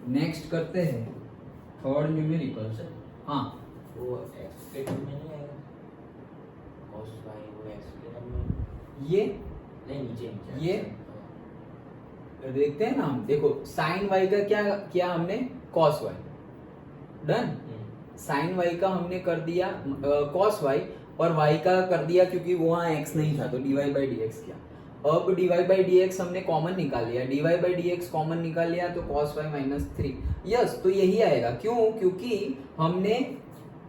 Next करते हैं third numerical. हाँ वो एक्स के टर्म में नहीं आएगा, cos y वो एक्स के टर्म में ये नहीं, नीचे ये देखते हैं ना हम। देखो साइन वाई का क्या किया हमने, cos y, done. Sine y का हमने कर दिया कॉस वाई, और वाई का कर दिया क्योंकि वहां एक्स नहीं था तो डीवाई बाई डी एक्स किया। अब डीवाई बाई डी एक्स हमने कॉमन निकाल लिया, d y by d x common निकाल लिया तो कॉस वाई माइनस 3। यस, तो यही आएगा। क्यों? क्योंकि हमने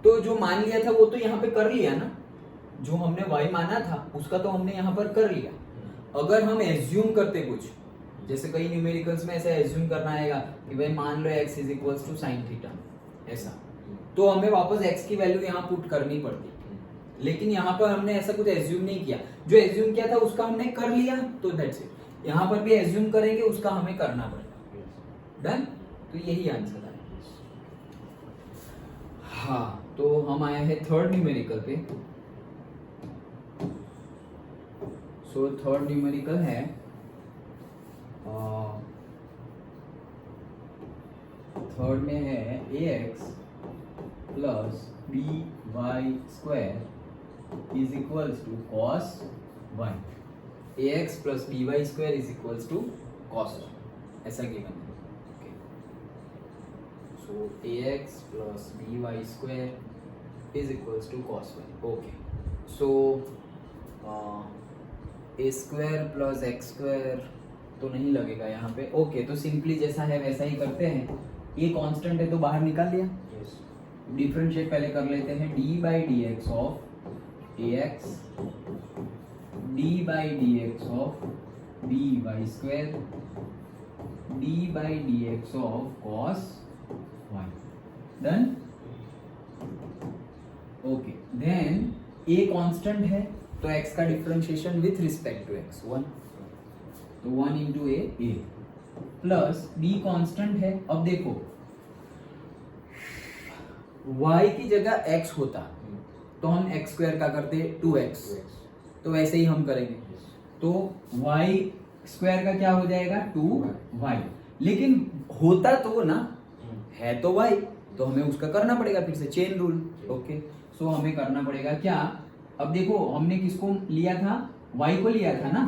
तो जो मान लिया था वो तो यहाँ पे कर लिया ना, जो हमने y माना था उसका तो हमने यहाँ पर कर लिया। अगर हम एज्यूम करते कुछ, जैसे कई न्यूमेरिकल्स में ऐसा एज्यूम करना आएगा कि भाई मान लो x is equals to sine theta, ऐसा, तो हमें वापस x की वैल्यू यहाँ पुट करनी पड़ती। लेकिन यहाँ पर हमने ऐसा कुछ एज्यूम नहीं किया, जो एज्यूम किया था उसका हमने कर लिया, तो दैट्स इट। यहाँ पर भी एज्यूम करेंगे उसका हमें करना पड़ेगा। डन, तो यही आंसर है। हाँ, तो हम आए हैं थर्ड न्यूमेरिकल पे। सो थर्ड न्यूमेरिकल है थर्ड में है ax plus b y square is equals to cos y. ax plus b y square is equals to cos y, ऐसा गिवन है। So ax plus b y square is equals to cos y. Okay, so a square plus x square तो नहीं लगेगा यहाँ पे। Okay, तो simply जैसा है वैसा ही करते हैं। ये कांस्टेंट है तो बाहर निकाल दिया। डिफरेंशिएट पहले कर लेते हैं, d by d x of a x d by d x of b y square d by d x of cos y. Done. Okay, then a constant है तो x का differentiation with respect to x 1, तो 1 into a plus b constant है। अब देखो y की जगह x होता तो हम x स्क्वायर का करते 2x, तो वैसे ही हम करेंगे। तो y स्क्वायर का क्या हो जाएगा 2y, लेकिन होता तो ना है तो y, तो हमें उसका करना पड़ेगा फिर से चेन रूल। ओके, सो हमें करना पड़ेगा क्या, अब देखो हमने किसको लिया था, y को लिया था ना।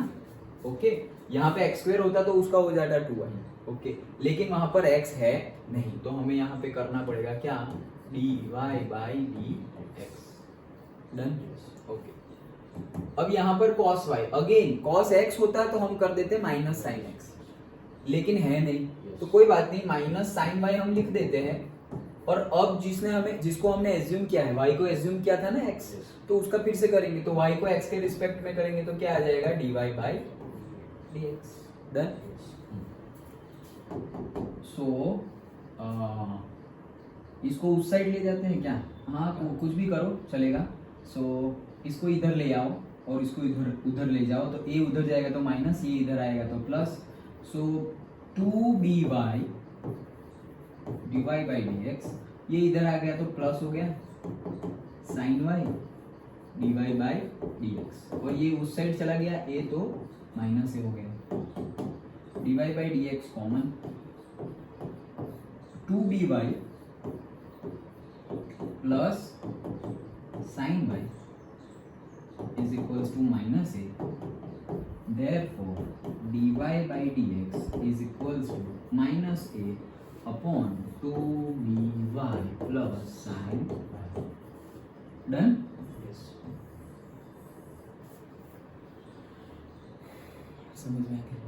ओके, यहाँ पे x स्क्वायर होता तो उसका हो जाता 2y। ओके, लेकिन वहां पर x है नहीं, तो हमें यहाँ पे करना पड़ेगा क्या, dy by dx। Done. Okay, अब यहाँ पर cos y, again cos x होता तो हम कर देते माइनस साइन x, लेकिन है नहीं तो कोई बात नहीं, माइनस साइन y हम लिख देते हैं। और अब जिसको हमने एज्यूम किया है, y को एज्यूम किया था ना x, तो उसका फिर से करेंगे, तो y को x के रिस्पेक्ट में करेंगे तो क्या आ जाएगा dy बाई dx। डन। सो इसको उस साइड ले जाते हैं क्या, हाँ कुछ भी करो चलेगा। सो इसको इधर ले आओ और इसको इधर उधर ले जाओ, तो a उधर जाएगा तो माइनस, ये इधर आएगा तो plus. So 2by dy by dx, ये इधर आ गया तो प्लस हो गया sine y dy by dx, और ये उस साइड चला गया a तो माइनस से हो गया dy by dx common, 2by plus sine y is equals to minus a, therefore dy by dx is equals to minus a upon 2by plus sin y. Done? Yes. समझ में आ गया?